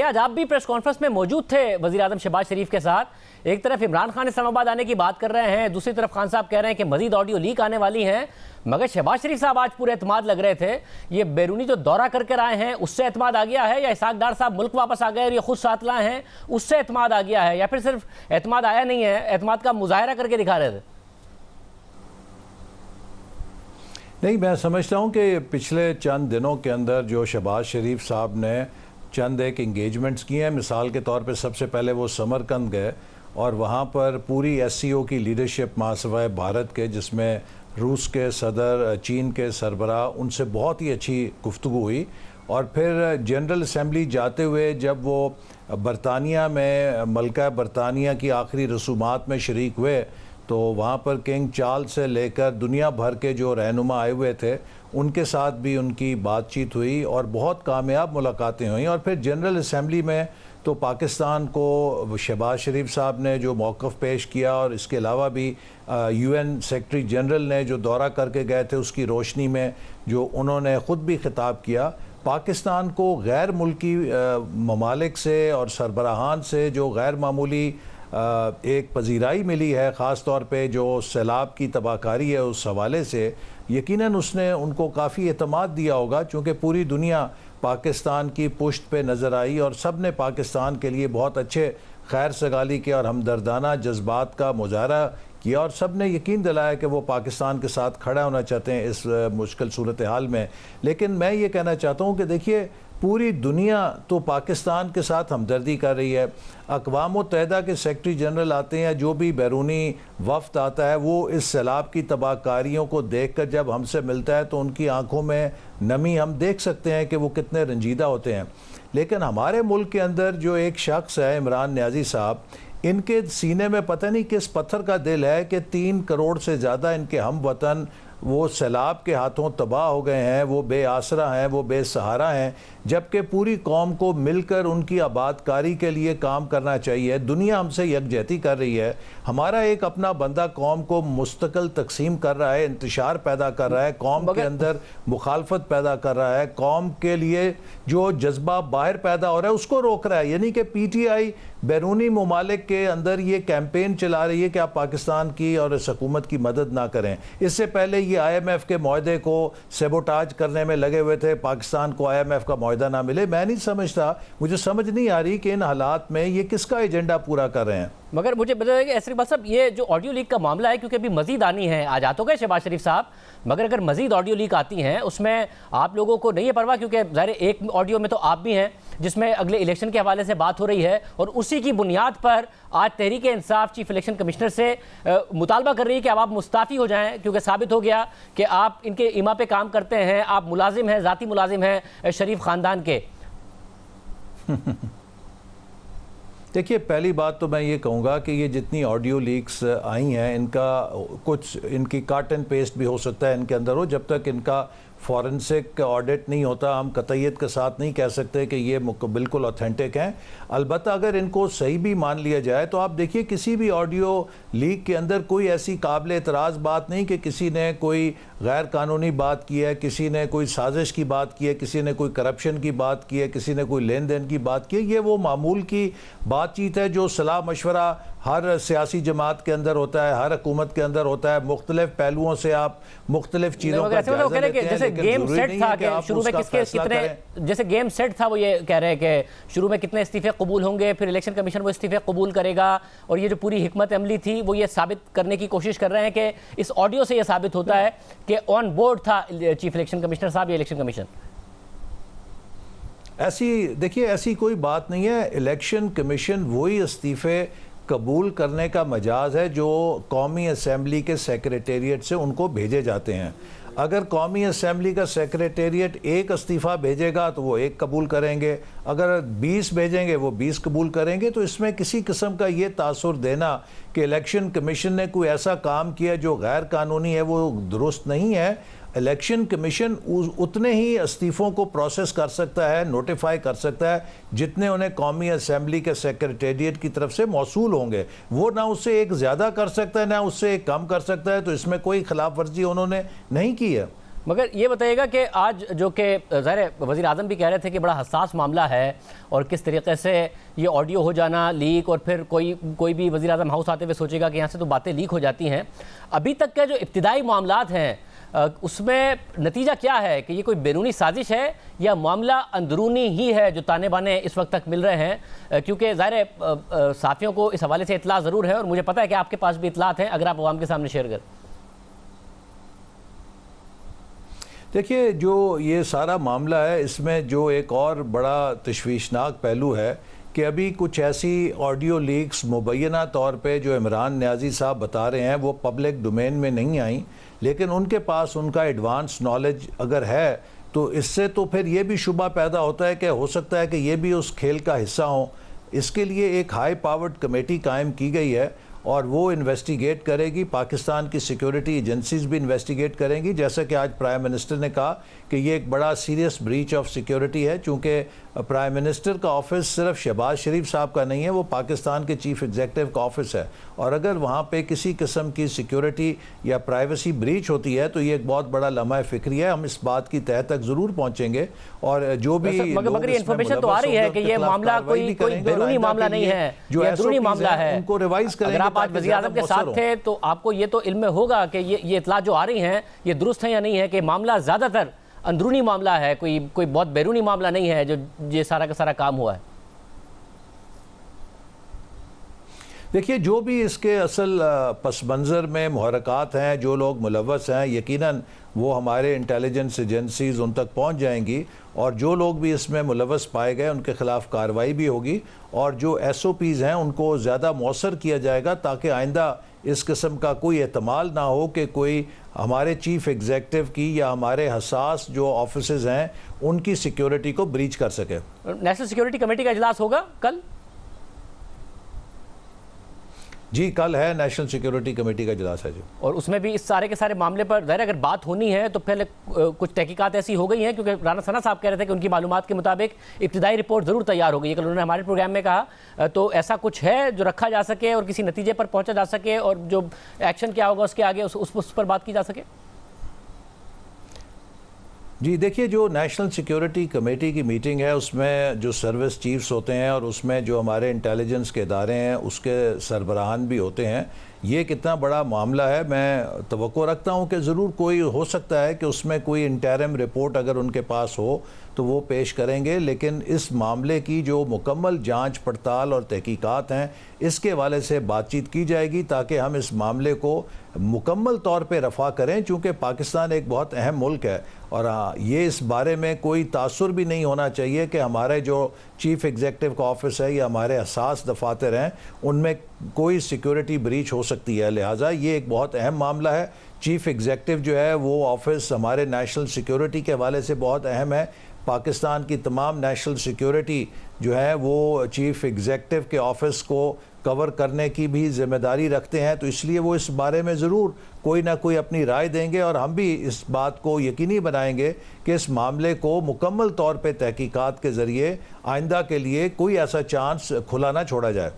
آج آپ بھی پریس کانفرنس میں موجود تھے وزیر اعظم شہباز شریف کے ساتھ۔ ایک طرف عمران خان اسلام آباد آنے کی بات کر رہے ہیں، دوسری طرف خان صاحب کہہ رہے ہیں کہ مزید آڈیو لیک آنے والی ہیں، مگر شہباز شریف صاحب آج پورے اعتماد لگ رہے تھے۔ یہ بیرونی جو دورہ کر کے آئے ہیں اس سے اعتماد آ گیا ہے، یا اسحاق ڈار صاحب ملک واپس آ گئے اور یہ خود ساتھ لائے ہیں اس سے اعتماد آ گیا ہے، یا پھر صرف اعتماد آیا نہیں ہے، اعتماد کا مظاہرہ کر کے دکھا رہے تھے؟ نہیں، میں سمجھتا ہوں کہ پچھلے چند دنوں کے اندر جو شہباز شریف صاحب نے چند ایک انگیجمنٹس کی ہیں، مثال کے طور پہ سب سے پہلے وہ سمرقند گئے اور وہاں پر پوری ایس سی او کی لیڈرشپ مہاسبہ بھارت کے، جس میں روس کے صدر، چین کے سربراہ، ان سے بہت ہی اچھی گفتگو ہوئی، اور پھر جنرل اسمبلی جاتے ہوئے جب وہ برطانیہ میں ملکہ برطانیہ کی آخری رسومات میں شریک ہوئے تو وہاں پر کنگ چارلس سے لے کر دنیا بھر کے جو رہنما آئے ہوئے تھے ان کے ساتھ بھی ان کی بات چیت ہوئی اور بہت کامیاب ملاقاتیں ہوئیں۔ اور پھر جنرل اسمبلی میں تو پاکستان کو شہباز شریف صاحب نے جو موقف پیش کیا، اور اس کے علاوہ بھی یو این سیکرٹری جنرل نے جو دورہ کر کے گئے تھے اس کی روشنی میں جو انہوں نے خود بھی خطاب کیا، پاکستان کو غیر ملکی ممالک سے اور سربراہان سے جو غیر معمولی ایک پذیرائی ملی ہے، خاص طور پہ جو سیلاب کی تباہ کاری ہے اس حوالے سے، یقیناً اس نے ان کو کافی اعتماد دیا ہوگا، چونکہ پوری دنیا پاکستان کی پشت پہ نظر آئی اور سب نے پاکستان کے لیے بہت اچھے خیر سگالی کے اور ہمدردانہ جذبات کا مظاہرہ کیا، اور سب نے یقین دلایا کہ وہ پاکستان کے ساتھ کھڑا ہونا چاہتے ہیں اس مشکل صورتحال میں۔ لیکن میں یہ کہنا چاہتا ہوں کہ دیکھیے، پوری دنیا تو پاکستان کے ساتھ ہمدردی کر رہی ہے۔ اقوام متحدہ کے سیکرٹری جنرل آتے ہیں، جو بھی بیرونی وفد آتا ہے، وہ اس سیلاب کی تباہ کاریوں کو دیکھ کر جب ہم سے ملتا ہے تو ان کی آنکھوں میں نمی ہم دیکھ سکتے ہیں کہ وہ کتنے رنجیدہ ہوتے ہیں۔ لیکن ہمارے ملک کے اندر جو ایک شخص ہے عمران نیازی صاحب، ان کے سینے میں پتہ نہیں کس پتھر کا دل ہے کہ 3 کروڑ سے زیادہ ان کے ہم وطن وہ سیلاب کے ہاتھوں تباہ ہو گئے ہیں، وہ بے آسرا ہیں، وہ بے سہارا ہیں، جبکہ پوری قوم کو مل کر ان کی آبادکاری کے لیے کام کرنا چاہیے۔ دنیا ہم سے یکجہتی کر رہی ہے، ہمارا ایک اپنا بندہ قوم کو مستقل تقسیم کر رہا ہے، انتشار پیدا کر رہا ہے، قوم کے اندر مخالفت پیدا کر رہا ہے، قوم کے لیے جو جذبہ باہر پیدا ہو رہا ہے اس کو روک رہا ہے۔ یعنی کہ پی ٹی آئی بیرونی ممالک کے اندر یہ کیمپین چلا رہی ہے کہ آپ پاکستان کی اور اس حکومت کی مدد نہ کریں۔ اس سے پہلے یہ آئی ایم ایف کے معاہدے کو سیبوٹاج کرنے میں لگے ہوئے تھے، پاکستان کو آئی ایم ایف کا معاہدہ نہ ملے۔ میں نہیں سمجھتا، مجھے سمجھ نہیں آ رہی کہ ان حالات میں یہ کس کا ایجنڈا پورا کر رہے ہیں۔ مگر مجھے بتائیے کہ ایسری بات صاحب، یہ جو آڈیو لیک کا معاملہ ہے، کیونکہ ابھی مزید آنی ہے، آج آ تو گئے شہباز شریف صاحب، مگر اگر مزید آڈیو لیک آتی ہیں اس میں آپ لوگوں کو نہیں ہے پرواہ؟ کیونکہ ظاہر ایک آڈیو میں تو آپ بھی ہیں جس میں اگلے الیکشن کے حوالے سے بات ہو رہی ہے، اور اسی کی بنیاد پر آج Tehreek Insaf chief election commissioner سے مطالبہ کر رہی ہے کہ اب آپ مستعفی ہو جائیں، کیونکہ ثابت ہو گیا کہ آپ ان کے ایما پہ کام کرتے ہیں، آپ ملازم ہیں، ذاتی ملازم ہیں شریف خاندان کے۔ دیکھیے، پہلی بات تو میں یہ کہوں گا کہ یہ جتنی آڈیو لیکس آئی ہیں ان کا کچھ ان کی کٹ اینڈ پیسٹ بھی ہو سکتا ہے ان کے اندر ہو، جب تک ان کا فورنسک آڈٹ نہیں ہوتا ہم قطعیت کے ساتھ نہیں کہہ سکتے کہ یہ بالکل اوتھینٹک ہیں۔ البتہ اگر ان کو صحیح بھی مان لیا جائے تو آپ دیکھیے کسی بھی آڈیو لیک کے اندر کوئی ایسی قابل اعتراض بات نہیں کہ کسی نے کوئی غیر قانونی بات کی ہے، کسی نے کوئی سازش کی بات کی ہے، کسی نے کوئی کرپشن کی بات کی ہے، کسی نے کوئی لین دین کی بات کی ہے۔ یہ وہ معمول کی بات چیت ہے جو صلاح مشورہ ہر سیاسی جماعت کے اندر ہوتا ہے، ہر حکومت کے اندر ہوتا ہے، مختلف پہلوؤں سے آپ مختلف چیزوں کا جائزہ لیتے ہیں، جیسے گیم سیٹ تھا کہ شروع میں جیسے گیم سیٹ تھا، وہ یہ کہہ رہے ہیں کہ شروع میں کتنے استعفے قبول ہوں گے، پھر الیکشن کمیشن وہ استعفے قبول کرے گا، اور یہ جو پوری حکمت عملی تھی وہ یہ ثابت کرنے کی کوشش کر رہے ہیں کہ اس آڈیو سے یہ ثابت ہوتا ہے کہ آن بورڈ تھا چیف الیکشن کمشنر صاحب یا الیکشن کمیشن۔ دیکھیے ایسی کوئی بات نہیں ہے، الیکشن کمیشن وہی استعفے قبول کرنے کا مجاز ہے جو قومی اسمبلی کے سیکریٹریٹ سے ان کو بھیجے جاتے ہیں۔ اگر قومی اسمبلی کا سیکریٹریٹ 1 استعفیٰ بھیجے گا تو وہ 1 قبول کریں گے، اگر 20 بھیجیں گے وہ 20 قبول کریں گے۔ تو اس میں کسی قسم کا یہ تاثر دینا کہ الیکشن کمیشن نے کوئی ایسا کام کیا جو غیر قانونی ہے وہ درست نہیں ہے۔ الیکشن کمیشن اتنے ہی استعفوں کو پروسیس کر سکتا ہے، نوٹیفائی کر سکتا ہے جتنے انہیں قومی اسمبلی کے سیکریٹریٹ کی طرف سے موصول ہوں گے۔ وہ نہ اس سے ایک زیادہ کر سکتا ہے نہ اس سے ایک کم کر سکتا ہے، تو اس میں کوئی خلاف ورزی انہوں نے نہیں کی ہے۔ مگر یہ بتائیے گا کہ آج جو کہ ظاہر وزیر اعظم بھی کہہ رہے تھے کہ بڑا حساس معاملہ ہے اور کس طریقے سے یہ آڈیو ہو جانا لیک اور پھر کوئی بھی وزیر اعظم ہاؤس آتے ہوئے سوچے گا کہ یہاں سے تو باتیں لیک ہو جاتی ہیں. ابھی تک کے جو ابتدائی معاملات ہیں اس میں نتیجہ کیا ہے کہ یہ کوئی بیرونی سازش ہے یا معاملہ اندرونی ہی ہے جو تانے بانے اس وقت تک مل رہے ہیں؟ کیونکہ ظاہر صحافیوں کو اس حوالے سے اطلاع ضرور ہے اور مجھے پتہ ہے کہ آپ کے پاس بھی اطلاعات ہیں، اگر آپ عوام کے سامنے شیئر کریں. دیکھیے، جو یہ سارا معاملہ ہے اس میں جو ایک اور بڑا تشویشناک پہلو ہے کہ ابھی کچھ ایسی آڈیو لیکس مبینہ طور پہ جو عمران نیازی صاحب بتا رہے ہیں وہ پبلک ڈومین میں نہیں آئیں، لیکن ان کے پاس ان کا ایڈوانس نالج اگر ہے تو اس سے تو پھر یہ بھی شبہ پیدا ہوتا ہے کہ ہو سکتا ہے کہ یہ بھی اس کھیل کا حصہ ہوں. اس کے لیے ایک ہائی پاورڈ کمیٹی قائم کی گئی ہے اور وہ انویسٹیگیٹ کرے گی. پاکستان کی سیکیورٹی ایجنسیز بھی انویسٹیگیٹ کریں گی، جیسا کہ آج پرائم منسٹر نے کہا کہ یہ ایک بڑا سیریس بریچ آف سیکیورٹی ہے، چونکہ پرائم منسٹر کا آفس صرف شہباز شریف صاحب کا نہیں ہے، وہ پاکستان کے چیف ایگزیکٹو کا آفس ہے، اور اگر وہاں پہ کسی قسم کی سیکیورٹی یا پرائیویسی بریچ ہوتی ہے تو یہ ایک بہت بڑا لمحہ فکری ہے. ہم اس بات کی تہ تک ضرور پہنچیں گے اور جو بھی مگر یہ انفارمیشن تو آ رہی ہے کہ یہ معاملہ کوئی بیرونی معاملہ نہیں ہے، یہ اندرونی معاملہ ہے. ان کو ریوائز کریں. اگر آپ آج وزیر اعظم کے ساتھ تھے تو آپ کو یہ تو علم میں ہوگا کہ یہ اطلاع جو آ رہی ہیں یہ درست ہیں یا نہیں ہے، کہ معاملہ زیادہ تر اندرونی معاملہ ہے، کوئی بہت بیرونی معاملہ نہیں ہے جو یہ سارا کا سارا کام ہوا ہے. دیکھیے، جو بھی اس کے اصل پس منظر میں محرکات ہیں، جو لوگ ملوث ہیں، یقیناً وہ ہمارے انٹیلیجنس ایجنسیز ان تک پہنچ جائیں گی اور جو لوگ بھی اس میں ملوث پائے گئے ان کے خلاف کارروائی بھی ہوگی اور جو ایس او پیز ہیں ان کو زیادہ مؤثر کیا جائے گا تاکہ آئندہ اس قسم کا کوئی احتمال نہ ہو کہ کوئی ہمارے چیف ایگزیکٹو کی یا ہمارے حساس جو آفیسز ہیں ان کی سیکیورٹی کو بریچ کر سکے. نیشنل سیکیورٹی کمیٹی کا اجلاس ہوگا کل؟ جی، کل ہے نیشنل سیکیورٹی کمیٹی کا اجلاس ہے جی. اور اس میں بھی اس سارے کے سارے معاملے پر ظاہر اگر بات ہونی ہے تو پہلے کچھ تحقیقات ایسی ہو گئی ہیں، کیونکہ رانا ثنا صاحب کہہ رہے تھے کہ ان کی معلومات کے مطابق ابتدائی رپورٹ ضرور تیار ہو گئی ہے. کل انہوں نے ہمارے پروگرام میں کہا تو ایسا کچھ ہے جو رکھا جا سکے اور کسی نتیجے پر پہنچا جا سکے اور جو ایکشن کیا ہوگا اس کے آگے اس پر بات کی جا سکے؟ جی دیکھیے، جو نیشنل سیکیورٹی کمیٹی کی میٹنگ ہے اس میں جو سروس چیفز ہوتے ہیں اور اس میں جو ہمارے انٹیلیجنس کے ادارے ہیں اس کے سربراہان بھی ہوتے ہیں. یہ کتنا بڑا معاملہ ہے، میں توقع رکھتا ہوں کہ ضرور کوئی ہو سکتا ہے کہ اس میں کوئی انٹرم رپورٹ اگر ان کے پاس ہو تو وہ پیش کریں گے، لیکن اس معاملے کی جو مکمل جانچ پڑتال اور تحقیقات ہیں اس کے حوالے سے بات چیت کی جائے گی تاکہ ہم اس معاملے کو مکمل طور پہ رفع کریں، چونکہ پاکستان ایک بہت اہم ملک ہے اور یہ اس بارے میں کوئی تاثر بھی نہیں ہونا چاہیے کہ ہمارے جو چیف ایگزیکٹو کا آفس ہے یا ہمارے حساس دفاتر ہیں ان میں کوئی سیکیورٹی بریچ ہو سکتی ہے. لہٰذا یہ ایک بہت اہم معاملہ ہے. چیف ایگزیکٹو جو ہے وہ آفس ہمارے نیشنل سیکیورٹی کے حوالے سے بہت اہم ہے. پاکستان کی تمام نیشنل سیکیورٹی جو ہے وہ چیف ایگزیکٹو کے آفس کو کور کرنے کی بھی ذمہ داری رکھتے ہیں، تو اس لیے وہ اس بارے میں ضرور کوئی نہ کوئی اپنی رائے دیں گے اور ہم بھی اس بات کو یقینی بنائیں گے کہ اس معاملے کو مکمل طور پہ تحقیقات کے ذریعے آئندہ کے لیے کوئی ایسا چانس کھلا نہ چھوڑا جائے.